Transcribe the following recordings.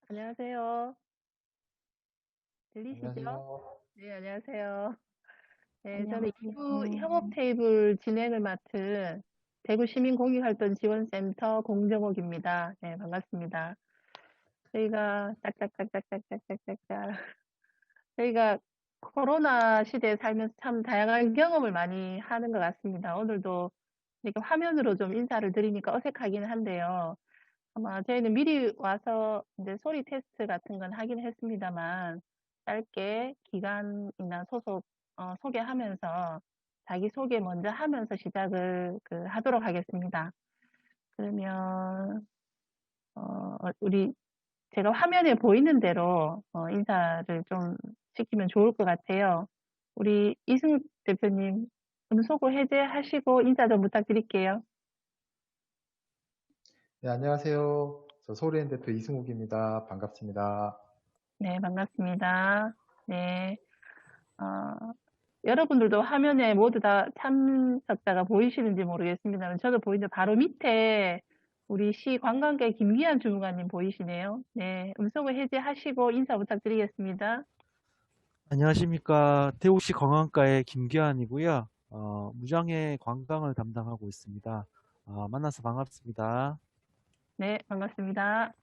안녕하세요. 들리시죠? 안녕하세요. 네, 안녕하세요. 네, 저는 안녕하세요. 이부 협업 테이블 진행을 맡은 대구 시민공익활동 지원센터 공정옥입니다. 네, 반갑습니다. 저희가 짝짝짝짝짝짝짝짝짝 저희가 코로나 시대에 살면서 참 다양한 경험을 많이 하는 것 같습니다. 오늘도 이렇게 화면으로 좀 인사를 드리니까 어색하기는 한데요. 아마 저희는 미리 와서 이제 소리 테스트 같은 건 하긴 했습니다만 짧게 기간이나 소속 소개하면서 자기 소개 먼저 하면서 시작을 하도록 하겠습니다. 그러면 우리 제가 화면에 보이는 대로 인사를 좀 시키면 좋을 것 같아요. 우리 이승 대표님 음소거 해제하시고 인사 좀 부탁드릴게요. 네, 안녕하세요. 저 소리엔 대표 이승욱입니다. 반갑습니다. 네, 반갑습니다. 네. 여러분들도 화면에 모두 다 참석자가 보이시는지 모르겠습니다만 저도 보이는데 바로 밑에 우리 시 관광계 김기한 주무관님 보이시네요. 네, 음소거 해제하시고 인사 부탁드리겠습니다. 안녕하십니까. 대구시 관광과의 김규환이고요. 무장애 관광을 담당하고 있습니다. 만나서 반갑습니다. 네, 반갑습니다.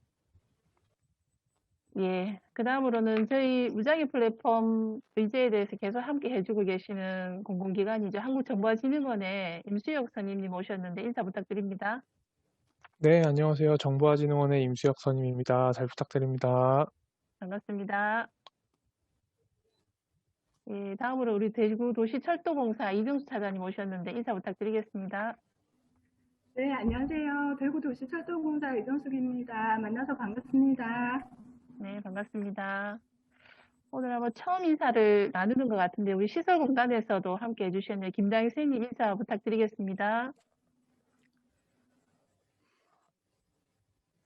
예, 그 다음으로는 저희 무장애 플랫폼 의제에 대해서 계속 함께 해주고 계시는 공공기관이죠. 한국정보화진흥원의 임수혁 선임님 오셨는데 인사 부탁드립니다. 네, 안녕하세요. 정보화진흥원의 임수혁 선임입니다. 잘 부탁드립니다. 반갑습니다. 예, 다음으로 우리 대구도시철도공사 이병수 차장님 오셨는데 인사 부탁드리겠습니다. 네, 안녕하세요. 대구도시철도공사 이정숙입니다. 만나서 반갑습니다. 네, 반갑습니다. 오늘 아마 처음 인사를 나누는 것 같은데 우리 시설공단에서도 함께 해주셨네요. 김다희 선생님 인사 부탁드리겠습니다.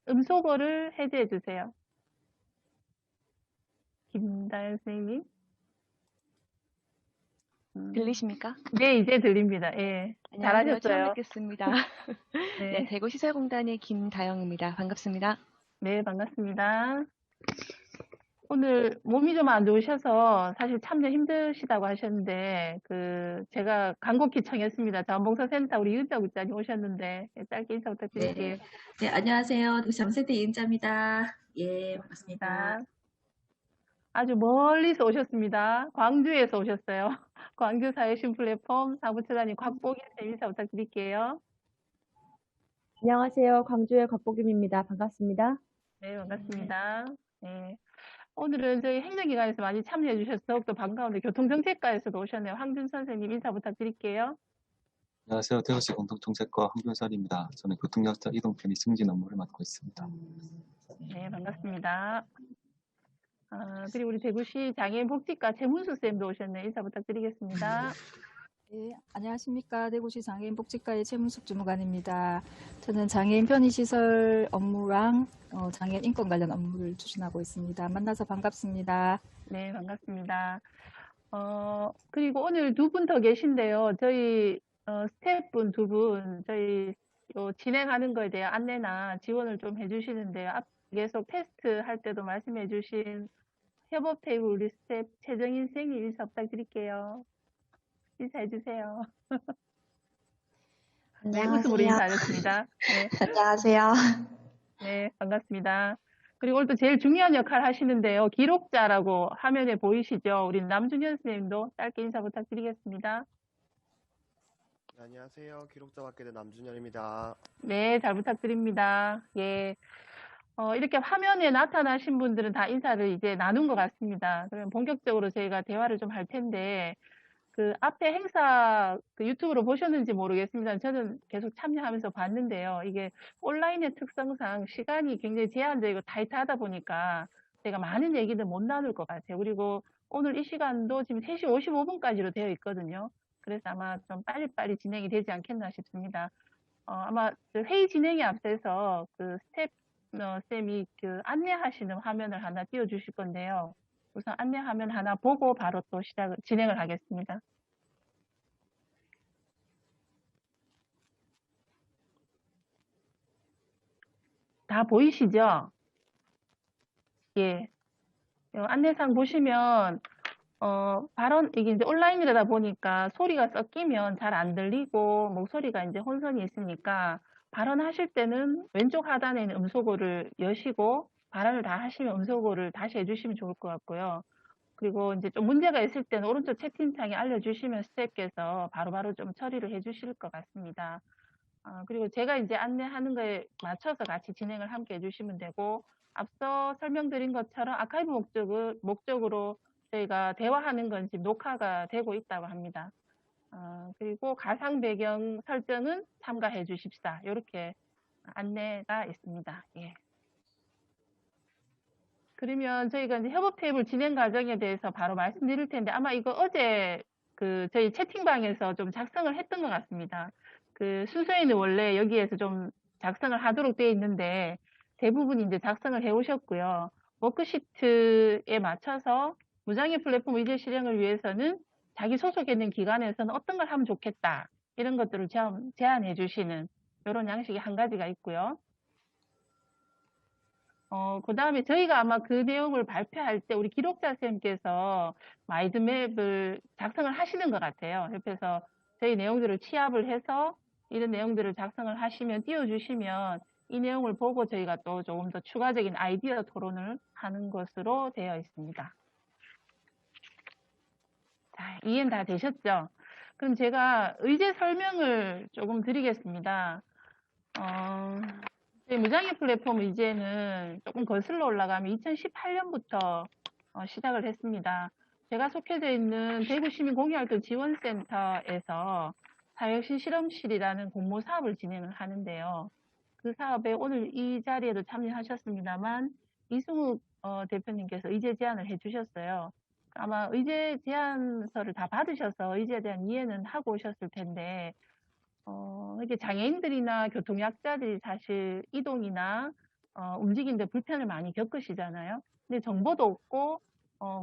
음소거를 해제해 주세요. 김다희 선생님. 들리십니까? 네, 이제 들립니다. 예, 안녕하세요. 처음 잘하셨어요. 뵙겠습니다. 네, 네, 대구시설공단의 김다영입니다. 반갑습니다. 네, 반갑습니다. 오늘 몸이 좀 안 좋으셔서 사실 참여 힘드시다고 하셨는데 제가 간곡히 청했습니다. 자원봉사센터 우리 이은자 국장님 오셨는데 짧게 인사 부탁드릴게요. 네, 안녕하세요. 장세대 이은자입니다. 예, 반갑습니다. 아주 멀리서 오셨습니다. 광주에서 오셨어요. 광주 사회신 플랫폼 사무처장님 곽보기 쌤 인사 부탁드릴게요. 안녕하세요. 광주의 곽보김입니다. 반갑습니다. 네, 반갑습니다. 네. 오늘은 저희 행정기관에서 많이 참여해 주셔서 더욱더 반가운데 교통정책과에서도 오셨네요. 황준 선생님 인사 부탁드릴게요. 안녕하세요. 대구시 공동정책과 황교살입니다. 저는 교통약자 이동 편의 승진 업무를 맡고 있습니다. 네, 반갑습니다. 그리고 우리 대구시 장애인 복지과 최문수 쌤도 오셨네요. 인사 부탁드리겠습니다. 네, 안녕하십니까. 대구시 장애인 복지과의 최문숙 주무관입니다. 저는 장애인 편의시설 업무랑 장애인 인권 관련 업무를 추진하고 있습니다. 만나서 반갑습니다. 네, 반갑습니다. 그리고 오늘 두 분 더 계신데요. 저희 스태프분 두 분, 저희 진행하는 거에 대한 안내나 지원을 좀 해주시는데요. 계속 테스트 할 때도 말씀해 주신 협업 테이블 우리 스태프 최정인 선생님 인사 부탁드릴게요. 인사해 주세요. 네, 웃음으로 인사하셨습니다. 네. 안녕하세요. 네, 반갑습니다. 그리고 오늘 또 제일 중요한 역할 하시는데요. 기록자라고 화면에 보이시죠? 우리 남준현 선생님도 짧게 인사 부탁드리겠습니다. 네, 안녕하세요. 기록자 맡게 된 남준현입니다. 네, 잘 부탁드립니다. 예. 이렇게 화면에 나타나신 분들은 다 인사를 이제 나눈 것 같습니다. 그러면 본격적으로 저희가 대화를 좀 할 텐데, 앞에 행사 유튜브로 보셨는지 모르겠습니다. 저는 계속 참여하면서 봤는데요. 이게 온라인의 특성상 시간이 굉장히 제한적이고 타이트하다 보니까 제가 많은 얘기는 못 나눌 것 같아요. 그리고 오늘 이 시간도 지금 3시 55분까지로 되어 있거든요. 그래서 아마 좀 빨리빨리 진행이 되지 않겠나 싶습니다. 아마 회의 진행에 앞서서 스텝 쌤이 안내하시는 화면을 하나 띄워주실 건데요. 우선 안내 화면 하나 보고 바로 또 진행을 하겠습니다. 다 보이시죠? 예. 안내상 보시면, 이게 이제 온라인이다 보니까 소리가 섞이면 잘 안 들리고 목소리가 이제 혼선이 있으니까 발언하실 때는 왼쪽 하단에 있는 음소거를 여시고 발언을 다 하시면 음소거를 다시 해주시면 좋을 것 같고요. 그리고 이제 좀 문제가 있을 때는 오른쪽 채팅창에 알려주시면 스태프께서 바로바로 좀 처리를 해주실 것 같습니다. 그리고 제가 이제 안내하는 거에 맞춰서 같이 진행을 함께 해주시면 되고, 앞서 설명드린 것처럼 아카이브 목적으로 저희가 대화하는 건 지금 녹화가 되고 있다고 합니다. 그리고 가상 배경 설정은 참가해 주십사. 이렇게 안내가 있습니다. 예. 그러면 저희가 이제 협업 테이블 진행 과정에 대해서 바로 말씀드릴 텐데, 아마 이거 어제 저희 채팅방에서 좀 작성을 했던 것 같습니다. 순서에는 원래 여기에서 좀 작성을 하도록 되어 있는데, 대부분 이제 작성을 해 오셨고요. 워크시트에 맞춰서 무장애 플랫폼 의제 실행을 위해서는 자기 소속해 있는 기관에서는 어떤 걸 하면 좋겠다. 이런 것들을 제안해 주시는 이런 양식이 한 가지가 있고요. 그 다음에 저희가 아마 그 내용을 발표할 때 우리 기록자 선생님께서 마이드맵을 작성을 하시는 것 같아요. 옆에서 저희 내용들을 취합을 해서 이런 내용들을 작성을 하시면 띄워주시면 이 내용을 보고 저희가 또 조금 더 추가적인 아이디어 토론을 하는 것으로 되어 있습니다. 자, 이해는 다 되셨죠? 그럼 제가 의제 설명을 조금 드리겠습니다. 저희 무장애 플랫폼 의제는 조금 거슬러 올라가면 2018년부터 시작을 했습니다. 제가 속해져 있는 대구시민공유활동 지원센터에서 사회혁신 실험실이라는 공모 사업을 진행을 하는데요. 그 사업에 오늘 이 자리에도 참여하셨습니다만 이승욱 대표님께서 의제 제안을 해주셨어요. 아마 의제 제안서를 다 받으셔서 의제에 대한 이해는 하고 오셨을 텐데 이렇게 장애인들이나 교통약자들이 사실 이동이나 움직이는데 불편을 많이 겪으시잖아요. 근데 정보도 없고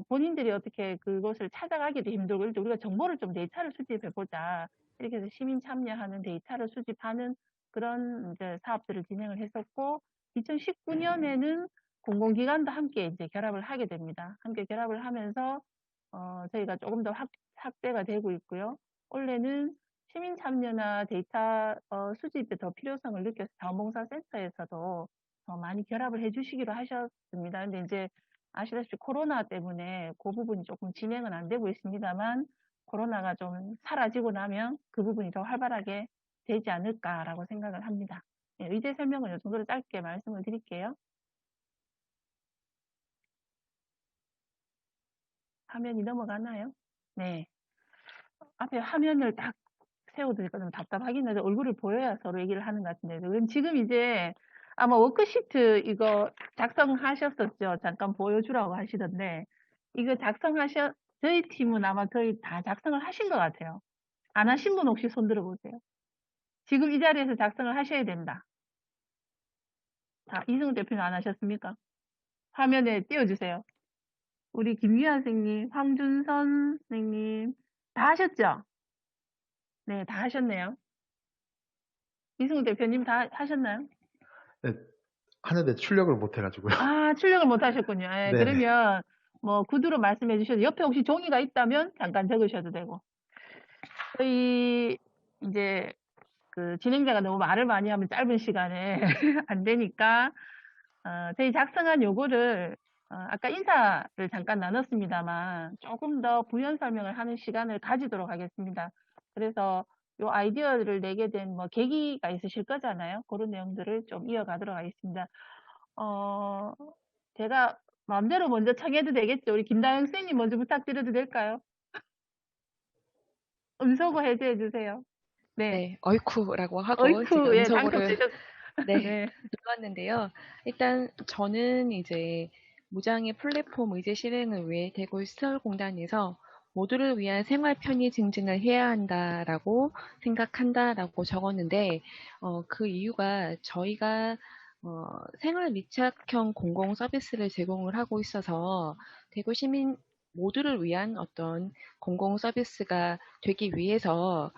본인들이 어떻게 그것을 찾아가기도 힘들고 우리가 정보를 좀 데이터를 수집해보자. 이렇게 해서 시민 참여하는 데이터를 수집하는 그런 이제 사업들을 진행을 했었고 2019년에는 공공기관도 함께 이제 결합을 하게 됩니다. 함께 결합을 하면서 저희가 조금 더 확대가 되고 있고요. 올해는 시민 참여나 데이터 수집에 더 필요성을 느껴서 자원봉사센터에서도 더 많이 결합을 해주시기로 하셨습니다. 근데 이제 아시다시피 코로나 때문에 그 부분이 조금 진행은 안 되고 있습니다만 코로나가 좀 사라지고 나면 그 부분이 더 활발하게 되지 않을까라고 생각을 합니다. 네, 의제 설명은 이 정도로 짧게 말씀을 드릴게요. 화면이 넘어가나요? 네. 앞에 화면을 딱 세워두니까 좀 답답하긴 한데 얼굴을 보여야 서로 얘기를 하는 것 같은데 그럼 지금 이제 아마 워크시트 이거 작성하셨었죠? 잠깐 보여주라고 하시던데 이거 저희 팀은 아마 거의 다 작성을 하신 것 같아요. 안 하신 분 혹시 손 들어보세요. 지금 이 자리에서 작성을 하셔야 된다. 자, 이승우 대표님 안 하셨습니까? 화면에 띄워주세요. 우리 김유한 선생님, 황준선 선생님 다 하셨죠? 네, 다 하셨네요. 이승우 대표님 다 하셨나요? 네, 하는데 출력을 못 해가지고요. 아, 출력을 못 하셨군요. 예, 네. 그러면 뭐 구두로 말씀해 주셔도 옆에 혹시 종이가 있다면 잠깐 적으셔도 되고. 저희 이제 진행자가 너무 말을 많이 하면 짧은 시간에 안 되니까 저희 작성한 요거를 아까 인사를 잠깐 나눴습니다만 조금 더 부연 설명을 하는 시간을 가지도록 하겠습니다. 그래서 요 아이디어를 내게 된 뭐 계기가 있으실 거잖아요. 그런 내용들을 좀 이어가도록 하겠습니다. 제가 마음대로 먼저 청해도 되겠죠? 우리 김다영 선생님 먼저 부탁드려도 될까요? 음소거 해제해 주세요. 네. 네, 어이쿠라고 하고 어이쿠, 제가 예, 음소거를 네. 네, 눌렀는데요. 일단 저는 이제 무장애 플랫폼 의제 실행을 위해 대구시설공단에서 모두를 위한 생활 편의 증진을 해야 한다라고 생각한다라고 적었는데 그 이유가 저희가 생활 밀착형 공공 서비스를 제공을 하고 있어서 대구 시민 모두를 위한 어떤 공공 서비스가 되기 위해서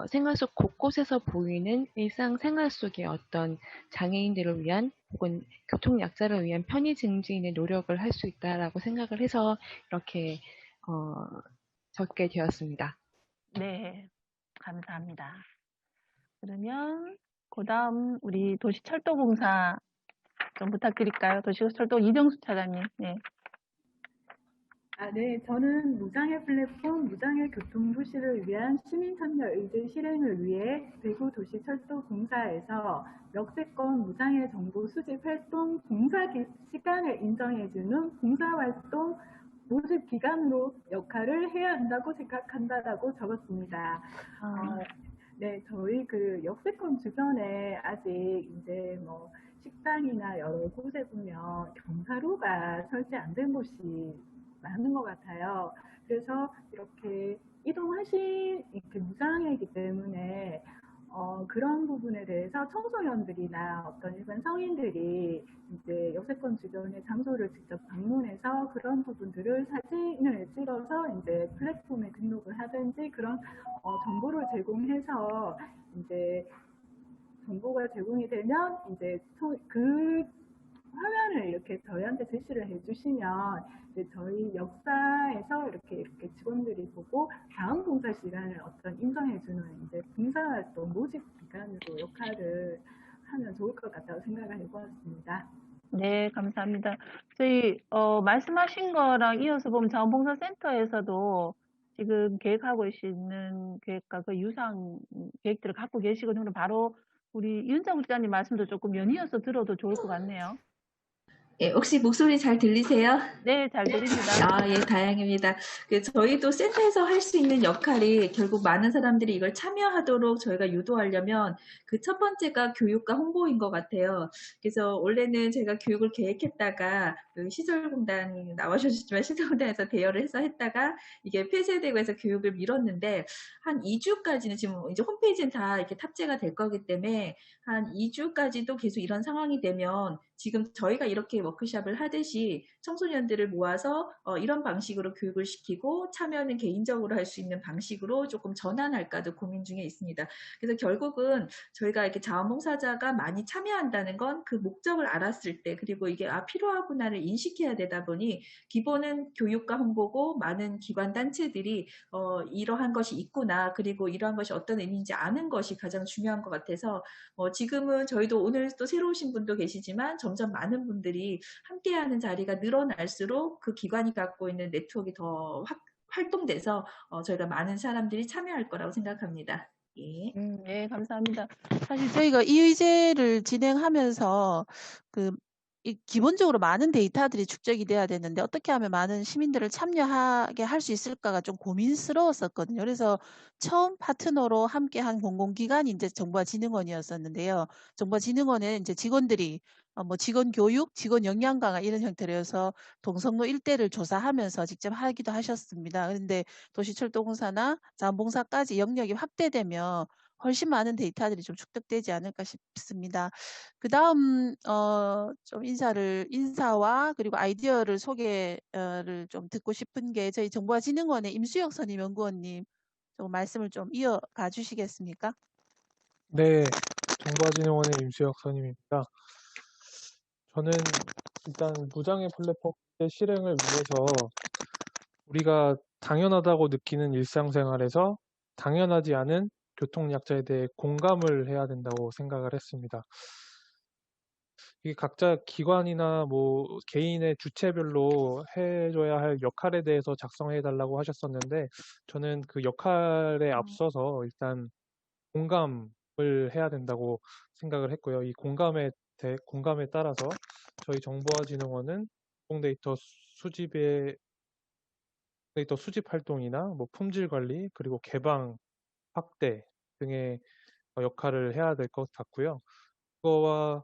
생활 속 곳곳에서 보이는 일상 생활 속의 어떤 장애인들을 위한 혹은 교통약자를 위한 편의 증진의 노력을 할 수 있다라고 생각을 해서 이렇게 적게 되었습니다. 네, 감사합니다. 그러면 그다음 우리 도시철도공사 좀 부탁드릴까요? 도시철도 이정수 차장님. 네. 네, 저는 무장애 플랫폼 무장애 교통도시를 위한 시민참여 의제 실행을 위해 대구도시철도공사에서 역세권 무장애 정보 수집 활동 봉사 시간을 인정해주는 봉사활동 모집 기관으로 역할을 해야 한다고 생각한다라고 적었습니다. 네, 저희 그 역세권 주변에 아직 이제 뭐 식당이나 여러 곳에 보면 경사로가 설치 안 된 곳이 많은 것 같아요. 그래서 이렇게 이동하신 이렇게 무장애이기 때문에 그런 부분에 대해서 청소년들이나 어떤 일반 성인들이 이제 역세권 주변의 장소를 직접 방문해서 그런 부분들을 사진을 찍어서 이제 플랫폼에 등록을 하든지 그런 정보를 제공해서 이제 정보가 제공이 되면 이제 그 화면을 이렇게 저희한테 제시를 해주시면 이제 저희 역사에서 이렇게 직원들이 보고 다음 봉사 시간을 어떤 인정해주는 이제 봉사활동 모집 기관으로 역할을 하면 좋을 것 같다고 생각을 해보았습니다. 네, 감사합니다. 저희 말씀하신 거랑 이어서 보면 자원봉사센터에서도 지금 계획하고 있는 계획과 그 유사한 계획들을 갖고 계시거든요. 바로 우리 윤정 국장님 말씀도 조금 연이어서 들어도 좋을 것 같네요. 예, 혹시 목소리 잘 들리세요? 네, 잘 들립니다. 예, 다행입니다. 저희도 센터에서 할 수 있는 역할이 결국 많은 사람들이 이걸 참여하도록 저희가 유도하려면 그 첫 번째가 교육과 홍보인 것 같아요. 그래서 원래는 제가 교육을 계획했다가 그 시설공단이 나와주셨지만 시설공단에서 대여를 해서 했다가 이게 폐쇄되고 해서 교육을 미뤘는데 한 2주까지는 지금 이제 홈페이지는 다 이렇게 탑재가 될 거기 때문에 한 2주까지도 계속 이런 상황이 되면 지금 저희가 이렇게 워크숍을 하듯이 청소년들을 모아서 이런 방식으로 교육을 시키고 참여는 개인적으로 할 수 있는 방식으로 조금 전환할까도 고민 중에 있습니다. 그래서 결국은 저희가 이렇게 자원봉사자가 많이 참여한다는 건 그 목적을 알았을 때 그리고 이게 필요하구나를 인식해야 되다 보니 기본은 교육과 홍보고 많은 기관 단체들이 이러한 것이 있구나 그리고 이러한 것이 어떤 의미인지 아는 것이 가장 중요한 것 같아서 지금은 저희도 오늘 또 새로 오신 분도 계시지만 점점 많은 분들이 함께하는 자리가 늘어날수록 그 기관이 갖고 있는 네트워크가 더 활동돼서 저희가 많은 사람들이 참여할 거라고 생각합니다. 예. 네, 감사합니다. 사실 저희가 이 의제를 진행하면서 기본적으로 많은 데이터들이 축적이 돼야 되는데 어떻게 하면 많은 시민들을 참여하게 할 수 있을까가 좀 고민스러웠었거든요. 그래서 처음 파트너로 함께한 공공기관이 이제 정보화진흥원이었었는데요. 정보화진흥원에 이제 직원들이 뭐 직원 교육, 직원 역량 강화 이런 형태로 해서 동성로 일대를 조사하면서 직접 하기도 하셨습니다. 그런데 도시철도공사나 자원봉사까지 영역이 확대되면 훨씬 많은 데이터들이 좀 축적되지 않을까 싶습니다. 그 다음, 좀 인사와 그리고 아이디어를 소개를 좀 듣고 싶은 게 저희 정보화진흥원의 임수혁 선임 연구원님 좀 말씀을 좀 이어가 주시겠습니까? 네, 정보화진흥원의 임수혁 선임입니다. 저는 일단 무장애 플랫폼의 실행을 위해서 우리가 당연하다고 느끼는 일상생활에서 당연하지 않은 교통약자에 대해 공감을 해야 된다고 생각을 했습니다. 이게 각자 기관이나 뭐 개인의 주체별로 해줘야 할 역할에 대해서 작성해 달라고 하셨었는데 저는 그 역할에 앞서서 일단 공감을 해야 된다고 생각을 했고요. 이 공감에 따라서 저희 정보화진흥원은 공공데이터 수집 활동이나 뭐 품질 관리 그리고 개방 확대 등의 역할을 해야 될 것 같고요. 그거와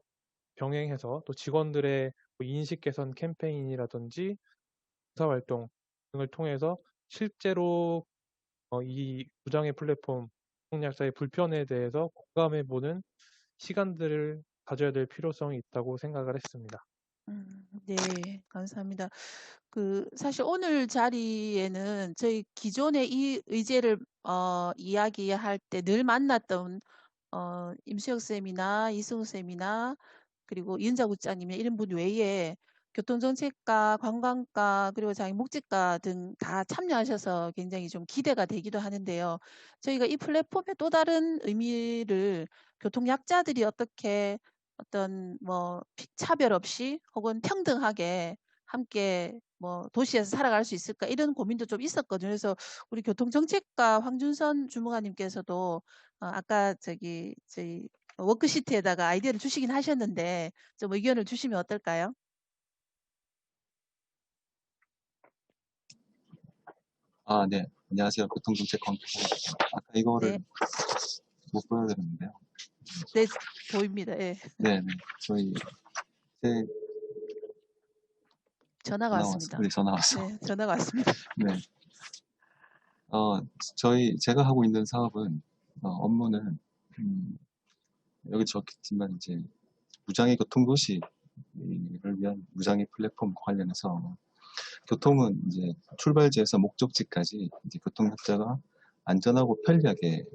병행해서 또 직원들의 뭐 인식 개선 캠페인이라든지 봉사활동 등을 통해서 실제로 이 무장애 플랫폼 공약자의 불편에 대해서 공감해보는 시간들을 가져야 될 필요성이 있다고 생각을 했습니다. 네, 감사합니다. 사실 오늘 자리에는 저희 기존의 이 의제를 이야기할 때 늘 만났던 임수혁 쌤이나 이승우 쌤이나 그리고 이은자 국장님이나 이런 분 외에 교통정책과 관광과 그리고 장애목직과 등 다 참여하셔서 굉장히 좀 기대가 되기도 하는데요. 저희가 이 플랫폼의 또 다른 의미를 교통약자들이 어떻게 어떤 뭐 차별 없이 혹은 평등하게 함께 뭐 도시에서 살아갈 수 있을까 이런 고민도 좀 있었거든요. 그래서 우리 교통정책과 황준선 주무관님께서도 아까 저희 워크시트에다가 아이디어를 주시긴 하셨는데 좀 의견을 주시면 어떨까요? 아, 네. 안녕하세요. 교통정책 관계자. 아까 이거를 네, 못 보여드렸는데요. 네 보입니다. 예. 네, 네. 저희 새 전화가 왔습니다. 네, 전화 왔어. 네, 전화가 왔습니다. 네. 제가 하고 있는 사업은, 업무는, 여기 적혔지만, 이제, 무장애 교통도시를 위한 무장애 플랫폼 관련해서, 교통은 이제 출발지에서 목적지까지 이제 교통약자가 안전하고 편리하게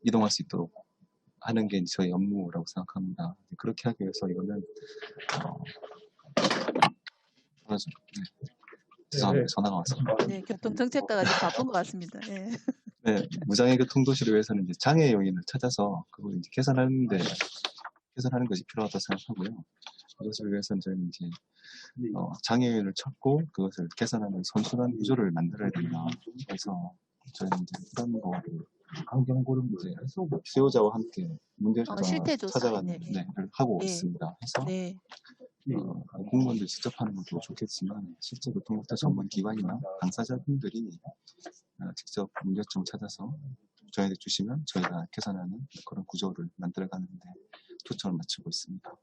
이동할 수 있도록 하는 게 저희 업무라고 생각합니다. 그렇게 하기 위해서 이거는, 죄송합니다. 전화가 왔습니다. 네, 교통정책과가 좀 바쁜 것 같습니다. 예. 네, 무장애 교통도시를 위해서는 이제 장애 요인을 찾아서 그걸 이제 개선하는 것이 필요하다고 생각하고요. 그것을 위해서는 저희는 이제 장애 요인을 찾고 그것을 개선하는 선순환 구조를 만들어야 된다. 그래서 저희는 이제 그런 거를 이제 수요자와 함께 문제조사 실태조사 찾아가는 를 하고 네. 있습니다. 해서 네. 공무원들이 직접 하는 것도 좋겠지만 실제 교통약자 전문 기관이나 당사자분들이 직접 문제점을 찾아서 저희한테 주시면 저희가 개선하는 그런 구조를 만들어가는데 초점을 맞추고 있습니다.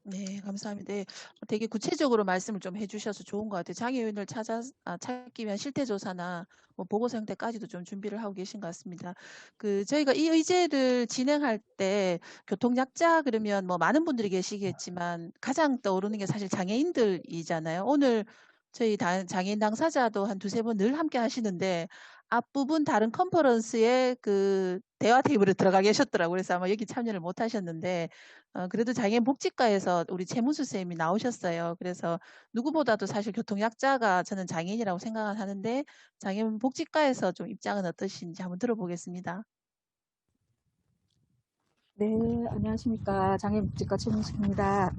네, 감사합니다. 네, 되게 구체적으로 말씀을 좀 해주셔서 좋은 것 같아요. 장애 요인을 찾기 위한 실태조사나 뭐 보고서 형태까지도 좀 준비를 하고 계신 것 같습니다. 저희가 이 의제를 진행할 때 교통약자 그러면 뭐 많은 분들이 계시겠지만 가장 떠오르는 게 사실 장애인들이잖아요. 오늘 저희 장애인 당사자도 한 두세 번 늘 함께 하시는데 앞부분 다른 컨퍼런스에 대화 테이블에 들어가 계셨더라고요. 그래서 아마 여기 참여를 못 하셨는데 그래도 장애인 복지과에서 우리 최문수 쌤이 나오셨어요. 그래서 누구보다도 사실 교통약자가 저는 장애인이라고 생각을 하는데 장애인 복지과에서 좀 입장은 어떠신지 한번 들어보겠습니다. 네, 안녕하십니까. 장애복지과 최문숙입니다.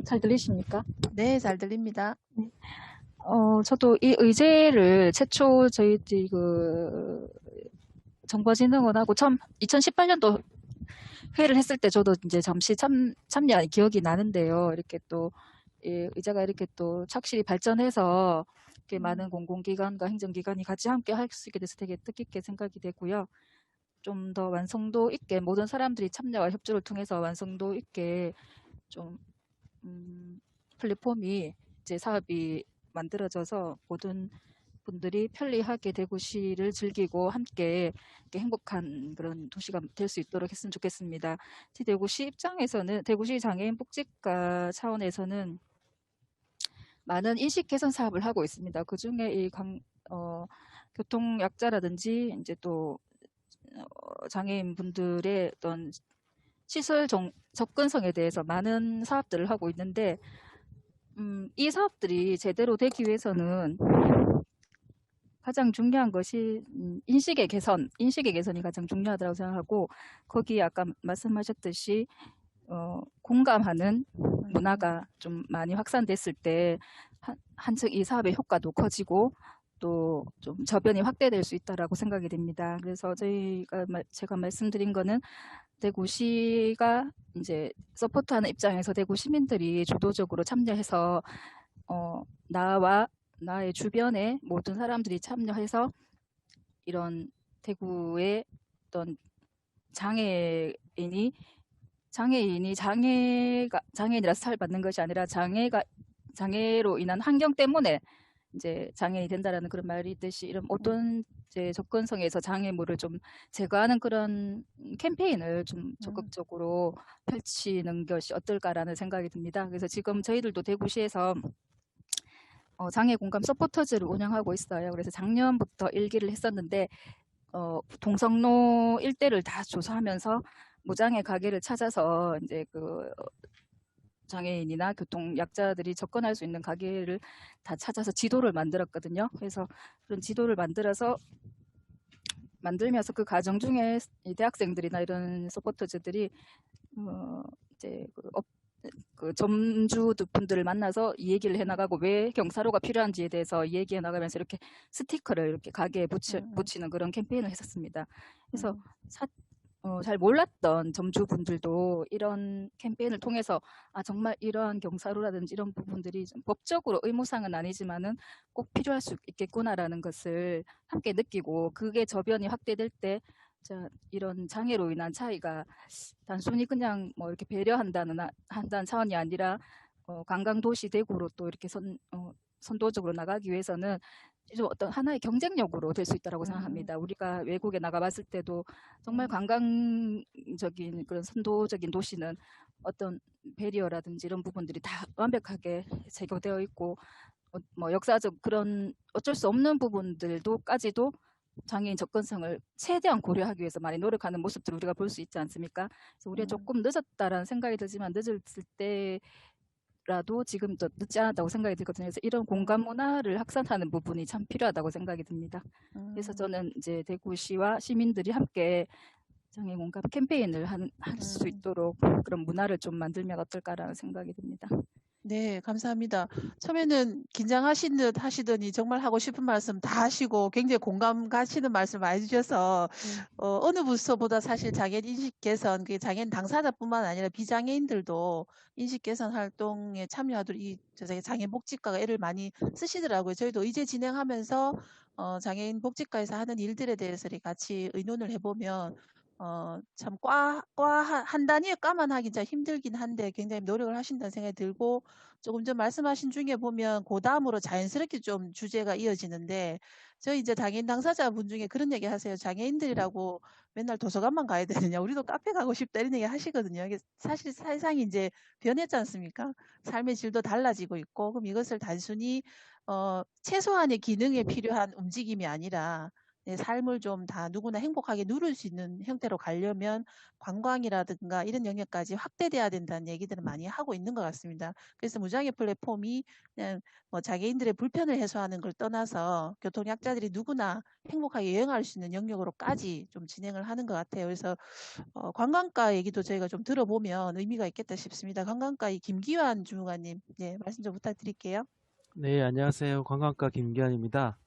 잘 들리십니까? 네, 잘 들립니다. 네. 저도 이 의제를 최초 저희 정보진흥원하고 2018년도 회의를 했을 때 저도 이제 잠시 참여한 기억이 나는데요. 이렇게 또 의제가 이렇게 또 착실히 발전해서 이렇게 많은 공공기관과 행정기관이 같이 함께 할 수 있게 돼서 되게 뜻깊게 생각이 되고요. 좀 더 완성도 있게 모든 사람들이 참여와 협조를 통해서 완성도 있게 좀 플랫폼이 이제 사업이 만들어져서 모든 분들이 편리하게 대구시를 즐기고 함께 행복한 그런 도시가 될 수 있도록 했으면 좋겠습니다. 대구시 입장에서는 대구시 장애인 복지과 차원에서는 많은 인식 개선 사업을 하고 있습니다. 그 중에 이 교통약자라든지 이제 또 장애인 분들의 어떤 시설 접근성에 대해서 많은 사업들을 하고 있는데 이 사업들이 제대로 되기 위해서는 가장 중요한 것이 인식의 개선이 가장 중요하다고 생각하고 거기 아까 말씀하셨듯이 공감하는 문화가 좀 많이 확산됐을 때 한층 이 사업의 효과도 커지고 또 좀 저변이 확대될 수 있다라고 생각이 됩니다. 그래서 제가 말씀드린 거는 대구시가 이제 서포트하는 입장에서 대구 시민들이 주도적으로 참여해서 나와 나의 주변의 모든 사람들이 참여해서 이런 대구의 어떤 장애인이 장애인이라서 살받는 것이 아니라 장애로 인한 환경 때문에 이제 장애인이 된다라는 그런 말이 있듯이 이런 어떤 이제 접근성에서 장애물을 좀 제거하는 그런 캠페인을 좀 적극적으로 펼치는 것이 어떨까라는 생각이 듭니다. 그래서 지금 저희들도 대구시에서 장애 공감 서포터즈를 운영하고 있어요. 그래서 작년부터 일기를 했었는데 동성로 일대를 다 조사하면서 무장애 가게를 찾아서 이제 그 장애인이나 교통 약자들이 접근할 수 있는 가게를 다 찾아서 지도를 만들었거든요. 그래서 그런 지도를 만들면서 그 과정 중에 이 대학생들이나 이런 서포터즈들이 이제 그 점주 분들을 만나서 이 얘기를 해나가고 왜 경사로가 필요한지에 대해서 얘기해 나가면서 이렇게 스티커를 이렇게 가게에 붙이는 그런 캠페인을 했었습니다. 그래서 잘 몰랐던 점주분들도 이런 캠페인을 통해서 정말 이러한 경사로라든지 이런 부분들이 좀 법적으로 의무상은 아니지만은 꼭 필요할 수 있겠구나라는 것을 함께 느끼고 그게 저변이 확대될 때 이런 장애로 인한 차이가 단순히 그냥 뭐 이렇게 배려한다는 차원이 아니라 관광도시 대구로 또 이렇게 선도적으로 나가기 위해서는 좀 어떤 하나의 경쟁력으로 될 수 있다고 생각합니다. 우리가 외국에 나가봤을 때도 정말 관광적인 그런 선도적인 도시는 어떤 배리어라든지 이런 부분들이 다 완벽하게 제거되어 있고 뭐 역사적 그런 어쩔 수 없는 부분들도까지도 장애인 접근성을 최대한 고려하기 위해서 많이 노력하는 모습들을 우리가 볼 수 있지 않습니까? 그래서 우리가 조금 늦었다라는 생각이 들지만 늦었을 때라도 지금 더 늦지 않았다고 생각이 들거든요. 그래서 이런 공감 문화를 확산하는 부분이 참 필요하다고 생각이 듭니다. 그래서 저는 이제 대구시와 시민들이 함께 장애 공감 캠페인을 할 수 있도록 그런 문화를 좀 만들면 어떨까라는 생각이 듭니다. 네, 감사합니다. 처음에는 긴장하신 듯 하시더니 정말 하고 싶은 말씀 다 하시고 굉장히 공감 가시는 말씀 많이 주셔서 어느 부서보다 사실 장애인 인식 개선, 그게 장애인 당사자뿐만 아니라 비장애인들도 인식 개선 활동에 참여하도록 이 장애인 복지과가 애를 많이 쓰시더라고요. 저희도 이제 진행하면서 장애인 복지과에서 하는 일들에 대해서 같이 의논을 해보면 참 한 단위의 과만 하긴 참 힘들긴 한데 굉장히 노력을 하신다는 생각이 들고 조금 전 말씀하신 중에 보면 그 다음으로 자연스럽게 좀 주제가 이어지는데 저희 이제 장애인 당사자분 중에 그런 얘기 하세요. 장애인들이라고 맨날 도서관만 가야 되느냐. 우리도 카페 가고 싶다 이런 얘기 하시거든요. 이게 사실 세상이 이제 변했지 않습니까? 삶의 질도 달라지고 있고 그럼 이것을 단순히 최소한의 기능에 필요한 움직임이 아니라 내 삶을 좀 다 누구나 행복하게 누릴 수 있는 형태로 가려면 관광이라든가 이런 영역까지 확대돼야 된다는 얘기들을 많이 하고 있는 것 같습니다. 그래서 무장애 플랫폼이 그냥 뭐 장애인들의 불편을 해소하는 걸 떠나서 교통약자들이 누구나 행복하게 여행할 수 있는 영역으로까지 좀 진행을 하는 것 같아요. 그래서 관광가 얘기도 저희가 좀 들어보면 의미가 있겠다 싶습니다. 관광가의 김기환 주무관님, 네, 말씀 좀 부탁드릴게요. 네, 안녕하세요. 관광가 김기환입니다.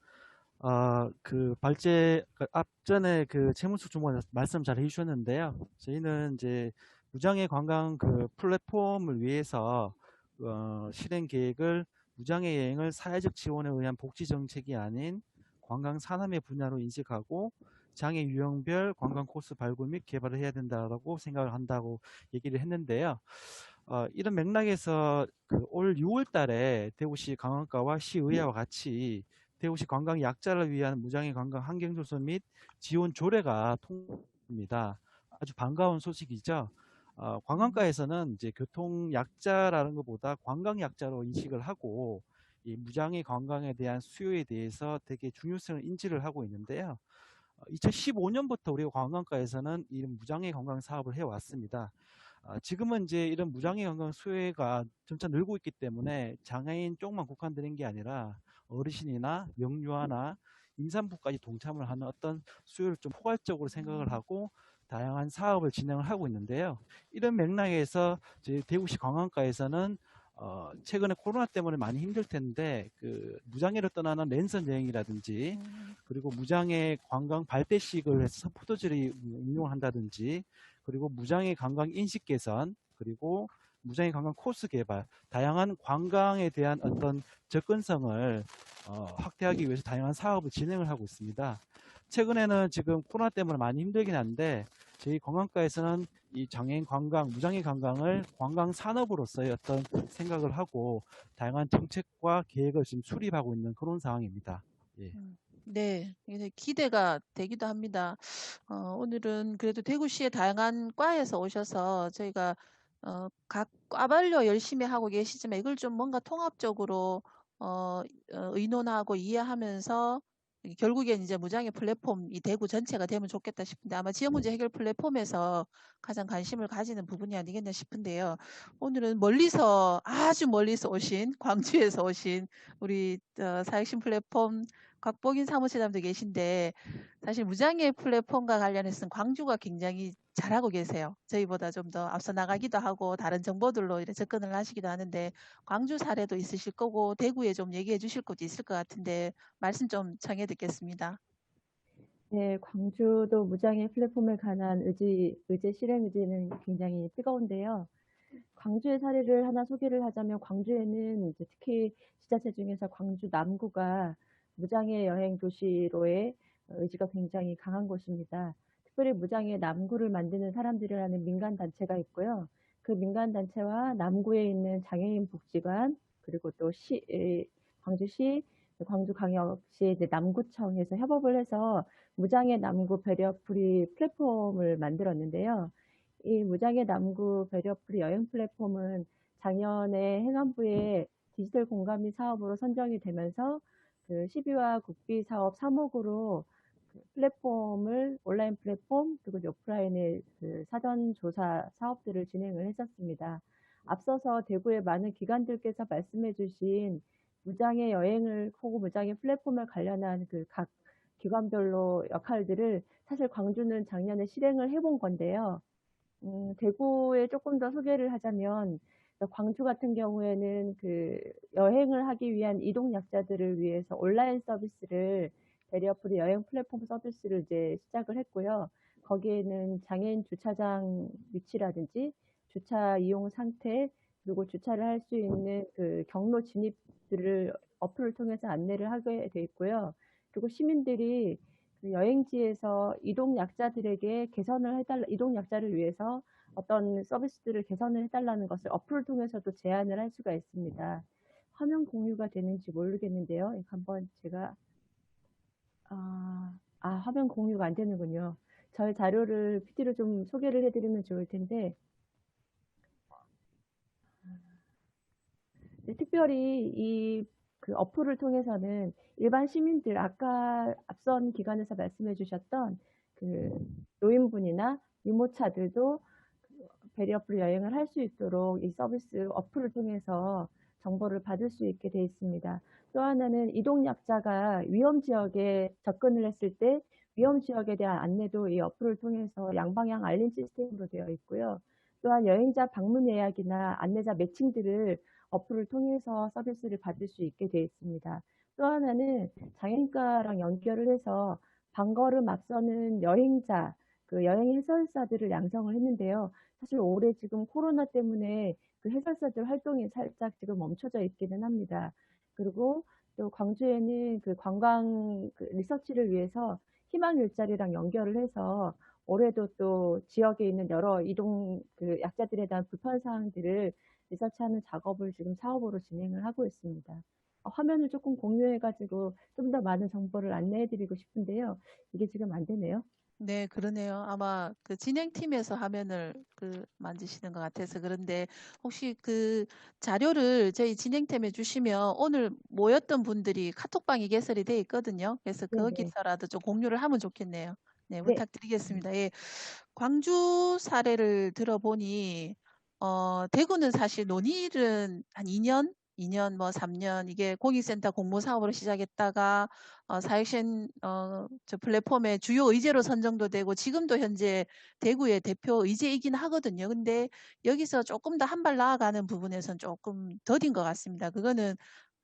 앞전에 최문숙 주무관 말씀 잘 해주셨는데요. 저희는 이제 무장애 관광 플랫폼을 위해서 실행 계획을 무장애 여행을 사회적 지원에 의한 복지 정책이 아닌 관광 산업의 분야로 인식하고 장애 유형별 관광 코스 발굴 및 개발을 해야 된다고 생각을 한다고 얘기를 했는데요. 이런 맥락에서 올 6월 달에 대구시 관광과와 시의회와 같이 대구시 관광 약자를 위한 무장애 관광 환경조서 및 지원 조례가 통과됩니다. 아주 반가운 소식이죠. 관광과에서는 이제 교통 약자라는 것보다 관광 약자로 인식을 하고 이 무장애 관광에 대한 수요에 대해서 되게 중요성을 인지를 하고 있는데요. 2015년부터 우리 관광과에서는 이 무장애 관광 사업을 해왔습니다. 지금은 이제 이런 무장애 관광 수요가 점차 늘고 있기 때문에 장애인 쪽만 국한되는 게 아니라 어르신이나 명류아나 임산부까지 동참을 하는 어떤 수요를 좀 포괄적으로 생각을 하고 다양한 사업을 진행을 하고 있는데요. 이런 맥락에서 이제 대구시 관광과에서는 최근에 코로나 때문에 많이 힘들 텐데 무장애로 떠나는 랜선 여행이라든지 그리고 무장애 관광 발대식을 해서 서포터즈를 운용을 한다든지 그리고 무장애 관광 인식 개선 그리고 무장애 관광 코스 개발, 다양한 관광에 대한 어떤 접근성을 확대하기 위해서 다양한 사업을 진행을 하고 있습니다. 최근에는 지금 코로나 때문에 많이 힘들긴 한데 저희 관광과에서는 이 장애인 관광, 무장애 관광을 관광 산업으로서의 어떤 생각을 하고 다양한 정책과 계획을 지금 수립하고 있는 그런 상황입니다. 예. 네, 기대가 되기도 합니다. 오늘은 그래도 대구시의 다양한 과에서 오셔서 저희가 각 과별로 열심히 하고 계시지만 이걸 좀 뭔가 통합적으로 의논하고 이해하면서 결국엔 이제 무장의 플랫폼이 대구 전체가 되면 좋겠다 싶은데 아마 지역 문제 해결 플랫폼에서 가장 관심을 가지는 부분이 아니겠나 싶은데요. 오늘은 멀리서 아주 멀리서 오신 광주에서 오신 우리 사육신 플랫폼 곽복인 사무처장도 계신데 사실 무장의 플랫폼과 관련해서는 광주가 굉장히 잘하고 계세요. 저희보다 좀 더 앞서 나가기도 하고 다른 정보들로 이렇게 접근을 하시기도 하는데 광주 사례도 있으실 거고 대구에 좀 얘기해 주실 것도 있을 것 같은데 말씀 좀 청해 듣겠습니다. 네, 광주도 무장의 플랫폼에 관한 의제 실행 의제는 굉장히 뜨거운데요. 광주의 사례를 하나 소개를 하자면 광주에는 이제 특히 지자체 중에서 광주 남구가 무장의 여행 도시로의 의지가 굉장히 강한 곳입니다. 특별히 무장의 남구를 만드는 사람들이라는 민간 단체가 있고요. 그 민간 단체와 남구에 있는 장애인 복지관 그리고 또 광주시, 광주광역시 이제 남구청에서 협업을 해서 무장의 남구 배려풀이 플랫폼을 만들었는데요. 이 무장의 남구 배려풀이 여행 플랫폼은 작년에 행안부의 디지털 공감리 사업으로 선정이 되면서 그 12화 국비 사업 3억으로 그 플랫폼을 온라인 플랫폼 그리고 오프라인의 그 사전 조사 사업들을 진행을 했었습니다. 앞서서 대구의 많은 기관들께서 말씀해 주신 무장의 여행을 혹은 무장의 플랫폼을 관련한 그 각 기관별로 역할들을 사실 광주는 작년에 실행을 해본 건데요. 대구에 조금 더 소개를 하자면 광주 같은 경우에는 그 여행을 하기 위한 이동약자들을 위해서 온라인 서비스를 배리어프리 여행 플랫폼 서비스를 이제 시작을 했고요. 거기에는 장애인 주차장 위치라든지 주차 이용 상태 그리고 주차를 할 수 있는 그 경로 진입들을 어플을 통해서 안내를 하게 돼 있고요. 그리고 시민들이 그 여행지에서 이동약자들에게 이동약자를 위해서 어떤 서비스들을 개선을 해달라는 것을 어플을 통해서도 제안을 할 수가 있습니다. 화면 공유가 되는지 모르겠는데요. 한번 제가 화면 공유가 안 되는군요. 저희 자료를 PPT로 좀 소개를 해드리면 좋을 텐데 특별히 이 그 어플을 통해서는 일반 시민들 아까 앞선 기관에서 말씀해 주셨던 그 노인분이나 유모차들도 배리어플 여행을 할 수 있도록 이 서비스 어플을 통해서 정보를 받을 수 있게 되어 있습니다. 또 하나는 이동약자가 위험지역에 접근을 했을 때 위험지역에 대한 안내도 이 어플을 통해서 양방향 알림 시스템으로 되어 있고요. 또한 여행자 방문 예약이나 안내자 매칭들을 어플을 통해서 서비스를 받을 수 있게 되어 있습니다. 또 하나는 장애인과랑 연결을 해서 방걸음 앞서는 여행자, 그 여행 해설사들을 양성을 했는데요. 사실 올해 지금 코로나 때문에 그 해설사들 활동이 살짝 지금 멈춰져 있기는 합니다. 그리고 또 광주에는 그 관광 그 리서치를 위해서 희망 일자리랑 연결을 해서 올해도 또 지역에 있는 여러 이동 그 약자들에 대한 불편 사항들을 리서치하는 작업을 지금 사업으로 진행을 하고 있습니다. 화면을 조금 공유해가지고 좀 더 많은 정보를 안내해드리고 싶은데요. 이게 지금 안 되네요. 네, 그러네요. 아마 그 진행팀에서 화면을 만지시는 것 같아서 그런데 혹시 그 자료를 저희 진행팀에 주시면 오늘 모였던 분들이 카톡방이 개설이 돼 있거든요. 그래서 네네. 거기서라도 좀 공유를 하면 좋겠네요. 네, 네. 부탁드리겠습니다. 예. 광주 사례를 들어보니 대구는 사실 논의일은 한 2년 뭐 3년 이게 공익센터 공모 사업으로 시작했다가 사육신 저 플랫폼의 주요 의제로 선정도 되고 지금도 현재 대구의 대표 의제이긴 하거든요. 근데 여기서 조금 더 한 발 나아가는 부분에서는 조금 더딘 것 같습니다. 그거는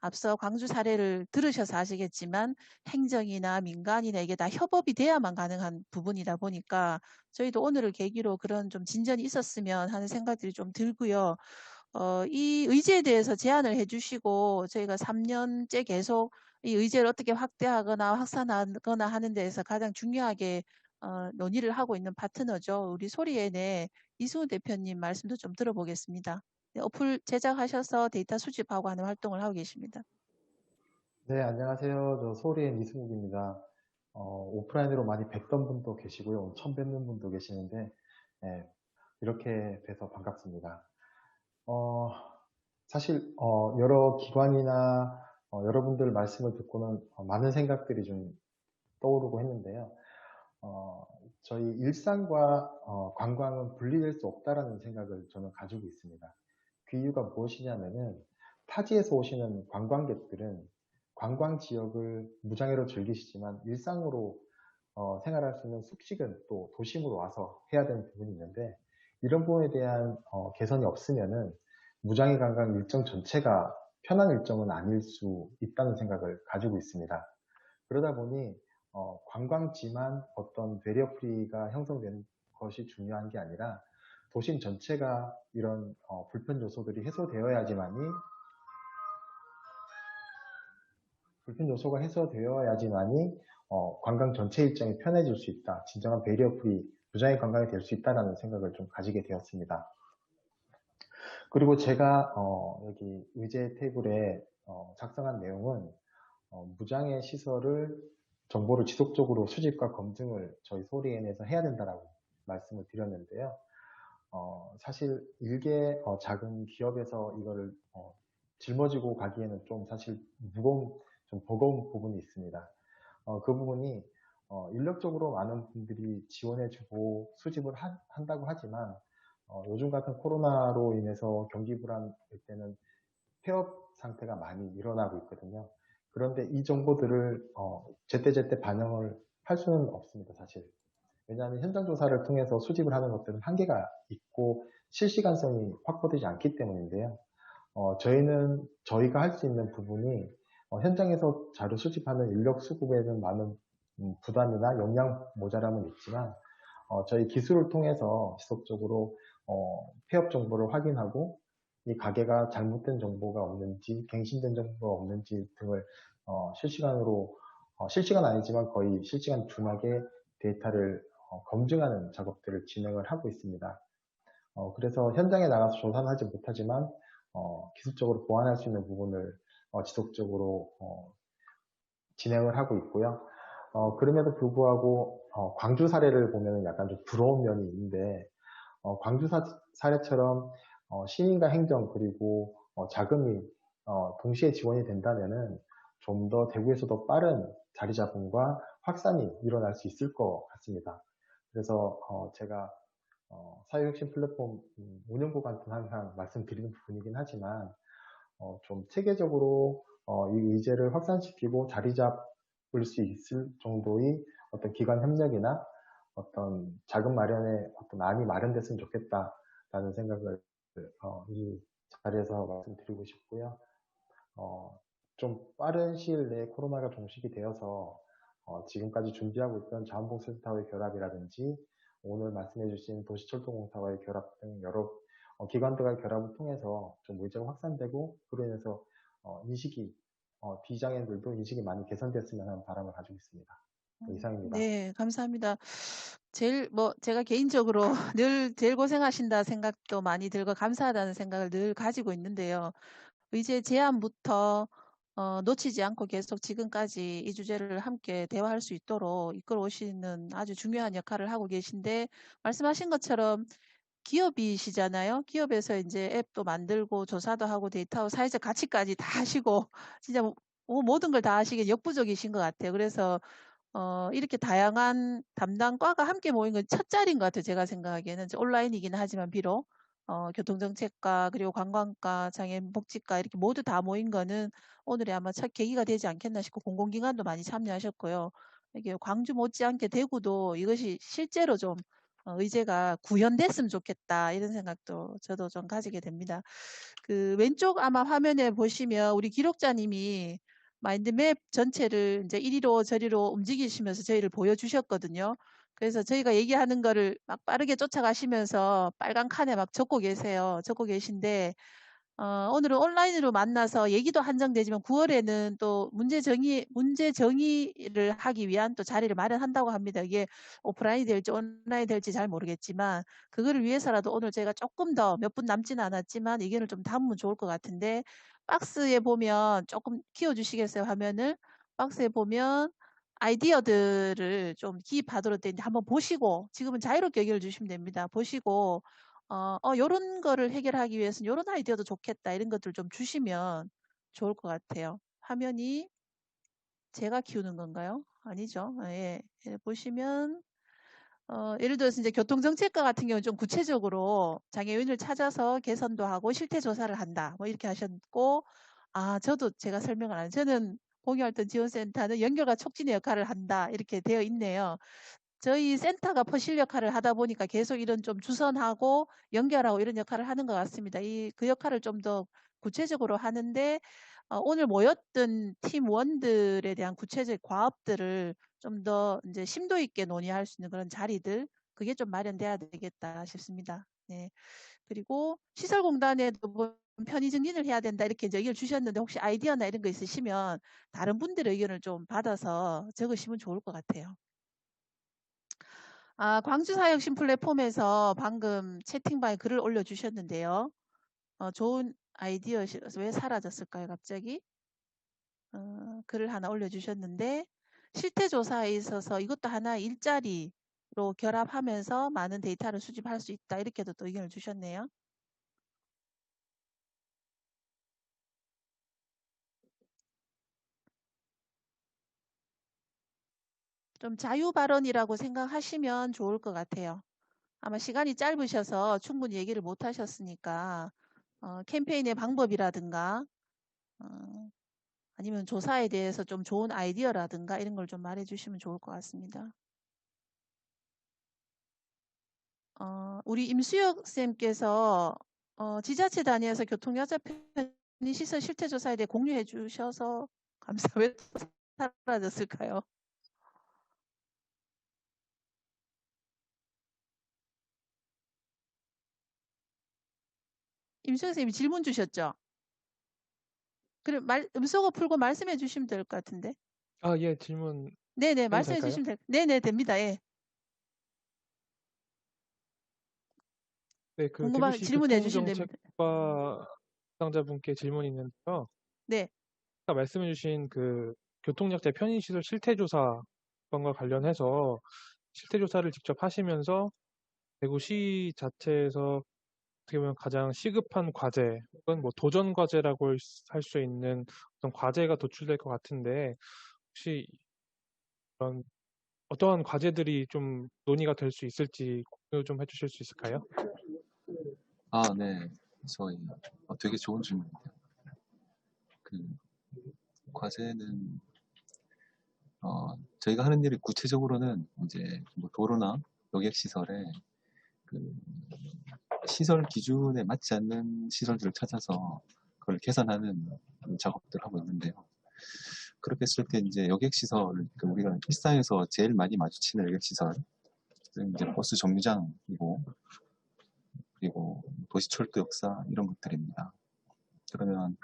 앞서 광주 사례를 들으셔서 아시겠지만 행정이나 민간이나 이게 다 협업이 돼야만 가능한 부분이다 보니까 저희도 오늘을 계기로 그런 좀 진전이 있었으면 하는 생각들이 좀 들고요. 이 의제에 대해서 제안을 해주시고 저희가 3년째 계속 이 의제를 어떻게 확대하거나 확산하거나 하는 데에서 가장 중요하게 논의를 하고 있는 파트너죠. 우리 소리엔의 이승우 대표님 말씀도 좀 들어보겠습니다. 네, 어플 제작하셔서 데이터 수집하고 하는 활동을 하고 계십니다. 네, 안녕하세요. 저 소리엔 이승욱입니다. 오프라인으로 많이 뵙던 분도 계시고요. 처음 뵙는 분도 계시는데, 네, 이렇게 뵈서 반갑습니다. 사실, 여러 기관이나 여러분들 말씀을 듣고는 많은 생각들이 좀 떠오르고 했는데요. 저희 일상과 관광은 분리될 수 없다라는 생각을 저는 가지고 있습니다. 그 이유가 무엇이냐면은 타지에서 오시는 관광객들은 관광 지역을 무장애로 즐기시지만 일상으로 생활할 수 있는 숙식은 또 도심으로 와서 해야 되는 부분이 있는데 이런 부분에 대한 개선이 없으면은 무장애 관광 일정 전체가 편한 일정은 아닐 수 있다는 생각을 가지고 있습니다. 그러다 보니 관광지만 어떤 배리어 프리가 형성되는 것이 중요한 게 아니라 도심 전체가 이런 불편 요소들이 해소되어야지만이 관광 전체 일정이 편해질 수 있다. 진정한 배리어 프리 무장애 관광이 될 수 있다는 생각을 좀 가지게 되었습니다. 그리고 제가 여기 의제 테이블에 작성한 내용은 무장애 시설을 정보를 지속적으로 수집과 검증을 저희 소리엔에서 해야 된다라고 말씀을 드렸는데요. 사실 일개 작은 기업에서 이거를 짊어지고 가기에는 좀 사실 좀 버거운 부분이 있습니다. 그 부분이 인력적으로 많은 분들이 지원해주고 수집을 한다고 하지만 요즘 같은 코로나로 인해서 경기 불안일 때는 폐업 상태가 많이 일어나고 있거든요. 그런데 이 정보들을 제때제때 반영을 할 수는 없습니다, 사실. 왜냐하면 현장 조사를 통해서 수집을 하는 것들은 한계가 있고 실시간성이 확보되지 않기 때문인데요. 저희가 할 수 있는 부분이 현장에서 자료 수집하는 인력 수급에는 많은 부담이나 역량 모자람은 있지만 저희 기술을 통해서 지속적으로 폐업 정보를 확인하고 이 가게가 잘못된 정보가 없는지, 갱신된 정보가 없는지 등을 실시간 아니지만 거의 실시간 준하게 데이터를 검증하는 작업들을 진행을 하고 있습니다. 그래서 현장에 나가서 조사는 하지 못하지만 기술적으로 보완할 수 있는 부분을 지속적으로 진행을 하고 있고요. 그럼에도 불구하고 광주 사례를 보면 약간 좀 부러운 면이 있는데 광주 사례처럼 시민과 행정 그리고 자금이 동시에 지원이 된다면은 좀 더 대구에서도 빠른 자리 잡음과 확산이 일어날 수 있을 것 같습니다. 그래서 제가 사회혁신 플랫폼 운영부 관점 항상 말씀드리는 부분이긴 하지만 좀 체계적으로 이 의제를 확산시키고 자리 잡을 수 있을 정도의 어떤 기관 협력이나 어떤 자금 마련의 어떤 안이 마련됐으면 좋겠다라는 생각을 이 자리에서 말씀드리고 싶고요. 좀 빠른 시일 내에 코로나가 종식이 되어서 지금까지 준비하고 있던 자원봉사센터와의 결합이라든지 오늘 말씀해 주신 도시철도공사와의 결합 등 여러 기관들과의 결합을 통해서 좀 의제가 확산되고 그로 인해서 비장애인들도 인식이 많이 개선됐으면 하는 바람을 가지고 있습니다. 이상입니다. 네, 감사합니다. 제가 개인적으로 늘 제일 고생하신다 생각도 많이 들고 감사하다는 생각을 늘 가지고 있는데요. 의제 제안부터 놓치지 않고 계속 지금까지 이 주제를 함께 대화할 수 있도록 이끌어 오시는 아주 중요한 역할을 하고 계신데, 말씀하신 것처럼 기업이시잖아요. 기업에서 이제 앱도 만들고 조사도 하고 데이터하고 사회적 가치까지 다 하시고 진짜 모든 걸 다 하시기 역부족이신 것 같아요. 그래서 이렇게 다양한 담당과가 함께 모인 건 첫 자리인 것 같아요. 제가 생각하기에는 온라인이긴 하지만 비록 교통정책과 그리고 관광과 장애인 복지과 이렇게 모두 다 모인 거는 오늘이 아마 첫 계기가 되지 않겠나 싶고, 공공기관도 많이 참여하셨고요. 이게 광주 못지않게 대구도 이것이 실제로 좀 의제가 구현됐으면 좋겠다 이런 생각도 저도 좀 가지게 됩니다. 그 왼쪽 아마 화면에 보시면 우리 기록자님이 마인드맵 전체를 이제 이리로 저리로 움직이시면서 저희를 보여주셨거든요. 그래서 저희가 얘기하는 거를 막 빠르게 쫓아가시면서 빨간 칸에 막 적고 계신데, 오늘은 온라인으로 만나서 얘기도 한정되지만 9월에는 또 문제 정의를 하기 위한 또 자리를 마련한다고 합니다. 이게 오프라인이 될지 온라인이 될지 잘 모르겠지만 그거를 위해서라도 오늘 제가 조금 더 몇 분 남지는 않았지만 의견을 좀 담으면 좋을 것 같은데, 박스에 보면 조금 키워주시겠어요? 화면을. 박스에 보면 아이디어들을 좀 기입하도록 되는데 한번 보시고, 지금은 자유롭게 의견을 주시면 됩니다. 보시고 요런 거를 해결하기 위해서는 요런 아이디어도 좋겠다 이런 것들 좀 주시면 좋을 것 같아요. 화면이 제가 키우는 건가요? 아니죠. 예, 보시면 예를 들어서 이제 교통정책과 같은 경우는 좀 구체적으로 장애 요인을 찾아서 개선도 하고 실태 조사를 한다. 뭐 이렇게 하셨고, 저도 제가 설명을 안 해요. 저는 공유활동 지원센터는 연결과 촉진의 역할을 한다. 이렇게 되어 있네요. 저희 센터가 퍼실 역할을 하다 보니까 계속 이런 좀 주선하고 연결하고 이런 역할을 하는 것 같습니다. 그 역할을 좀 더 구체적으로 하는데 오늘 모였던 팀원들에 대한 구체적 과업들을 좀 더 이제 심도 있게 논의할 수 있는 그런 자리들 그게 좀 마련돼야 되겠다 싶습니다. 네. 그리고 시설공단에도 편의 증진을 해야 된다 이렇게 이제 의견을 주셨는데 혹시 아이디어나 이런 거 있으시면 다른 분들의 의견을 좀 받아서 적으시면 좋을 것 같아요. 광주사역신 플랫폼에서 방금 채팅방에 글을 올려주셨는데요. 좋은 아이디어시라서 왜 사라졌을까요, 갑자기? 글을 하나 올려주셨는데 실태조사에 있어서 이것도 하나 일자리로 결합하면서 많은 데이터를 수집할 수 있다. 이렇게도 또 의견을 주셨네요. 좀 자유 발언이라고 생각하시면 좋을 것 같아요. 아마 시간이 짧으셔서 충분히 얘기를 못 하셨으니까 캠페인의 방법이라든가 아니면 조사에 대해서 좀 좋은 아이디어라든가 이런 걸 좀 말해주시면 좋을 것 같습니다. 우리 임수혁 쌤께서 지자체 단위에서 교통약자 편의시설 실태조사에 대해 공유해 주셔서 왜 사라졌을까요? 임수혁 쌤이 질문 주셨죠? 그럼 음소거 풀고 말씀해 주시면 될 것 같은데. 예, 질문 네네, 해도 말씀해 될까요? 주시면 네네, 됩니다. 예. 네, 그 궁금한 대구시 질문해 주시면 됩니다. 교통정책과 담당자분께 질문이 있는데요. 네. 아까 말씀해주신 그 교통약자 편의시설 실태조사 건과 관련해서 실태조사를 직접 하시면서 대구시 자체에서 어떻게 보면 가장 시급한 과제 혹은 뭐 도전 과제라고 할 수 있는 어떤 과제가 도출될 것 같은데 혹시 그런 어떠한 과제들이 좀 논의가 될 수 있을지 공유 좀 해주실 수 있을까요? 네. 저희 되게 좋은 질문인데요. 그 과제는 저희가 하는 일이 구체적으로는 이제 뭐 도로나 여객 시설에 그 시설 기준에 맞지 않는 시설들을 찾아서 그걸 개선하는 작업들을 하고 있는데요. 그렇게 했을 때 이제 여객 시설, 우리가 일상에서 제일 많이 마주치는 여객 시설, 이제 버스 정류장이고, 그리고 도시철도 역사 이런 것들입니다. 그러면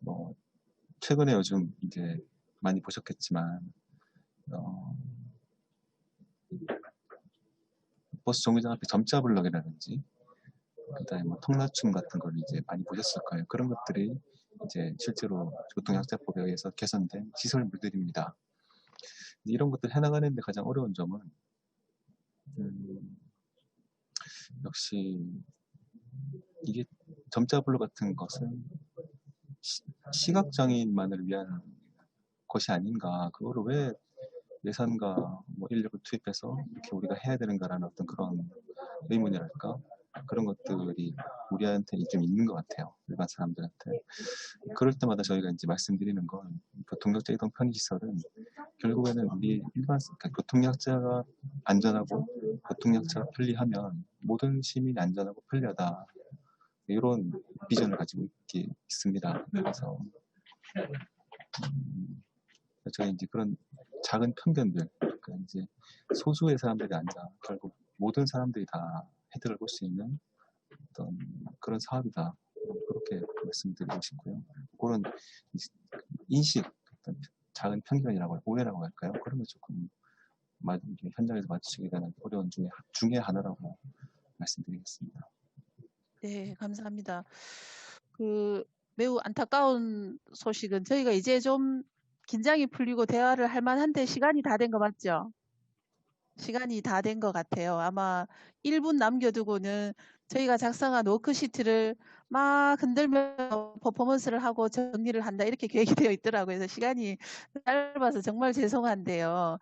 뭐 최근에 요즘 이제 많이 보셨겠지만 버스 정류장 앞에 점자 블럭이라든지 그다음에 뭐 통나춤 같은 걸 이제 많이 보셨을 거예요. 그런 것들이 이제 실제로 교통약자법에 의해서 개선된 시설물들입니다. 이런 것들 해나가는데 가장 어려운 점은 역시 이게 점자 블록 같은 것은 시각장애인만을 위한 것이 아닌가. 그거를 왜 예산과 뭐 인력을 투입해서 이렇게 우리가 해야 되는가라는 어떤 그런 의문이랄까. 그런 것들이 우리한테 좀 있는 것 같아요. 일반 사람들한테. 그럴 때마다 저희가 이제 말씀드리는 건 교통약자 이동 편의시설은 결국에는 우리 일반 그러니까 교통약자가 안전하고 교통약자가 편리하면 모든 시민이 안전하고 편리하다. 이런 비전을 가지고 있습니다. 그래서 저희 이제 그런 작은 편견들, 그러니까 이제 소수의 사람들이 아니라 결국 모든 사람들이 다 혜택을 볼 수 있는 어떤 그런 사업이다. 그렇게 말씀드리고 싶고요. 그런 인식, 어떤 작은 편견이라고 오해라고 할까요? 그런 거 조금 현장에서 마주치게 되는 어려운 중에 하나라고 말씀드리겠습니다. 네, 감사합니다. 매우 안타까운 소식은 저희가 이제 좀 긴장이 풀리고 대화를 할 만한데 시간이 다 된 거 맞죠? 시간이 다 된 것 같아요. 아마 1분 남겨두고는 저희가 작성한 워크시트를 막 흔들며 퍼포먼스를 하고 정리를 한다 이렇게 계획이 되어 있더라고요. 그래서 시간이 짧아서 정말 죄송한데요.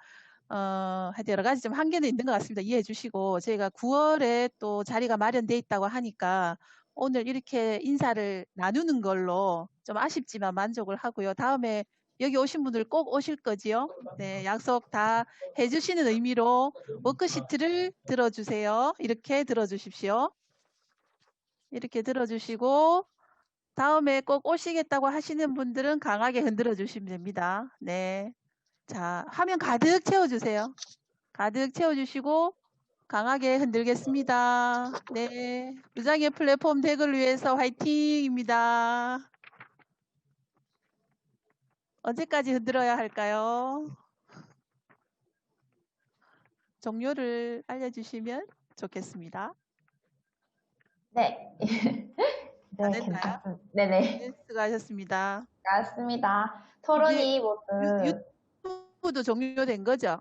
하여튼 여러 가지 좀 한계는 있는 것 같습니다. 이해해 주시고 저희가 9월에 또 자리가 마련돼 있다고 하니까 오늘 이렇게 인사를 나누는 걸로 좀 아쉽지만 만족을 하고요. 다음에 여기 오신 분들 꼭 오실 거지요? 네, 약속 다 해주시는 의미로 워크시트를 들어주세요. 이렇게 들어주십시오. 이렇게 들어주시고 다음에 꼭 오시겠다고 하시는 분들은 강하게 흔들어 주시면 됩니다. 네. 자, 화면 가득 채워주세요. 가득 채워주시고 강하게 흔들겠습니다. 네. 무장의 플랫폼 덱을 위해서 화이팅입니다. 언제까지 흔들어야 할까요? 종료를 알려주시면 좋겠습니다. 네. 다 네, 됐나요? 괜찮습니다. 네네. 네, 수고하셨습니다. 맞습니다. 토론이 모두. 유튜브도 종료된 거죠?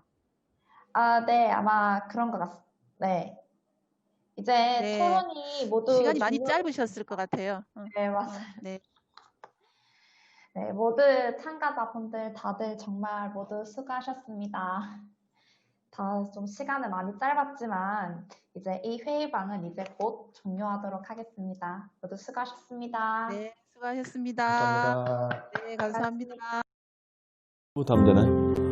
아, 네, 아마 그런 것 같습니다. 네. 이제 네. 토론이 모두 시간이 많이 짧으셨을 것 같아요. 네, 맞아요. 네. 네, 모두 참가자분들 다들 정말 모두 수고하셨습니다. 다 좀 시간은 많이 짧았지만 이제 이 회의방은 이제 곧 종료하도록 하겠습니다. 모두 수고하셨습니다. 네, 수고하셨습니다. 감사합니다. 네, 감사합니다. 담되나요?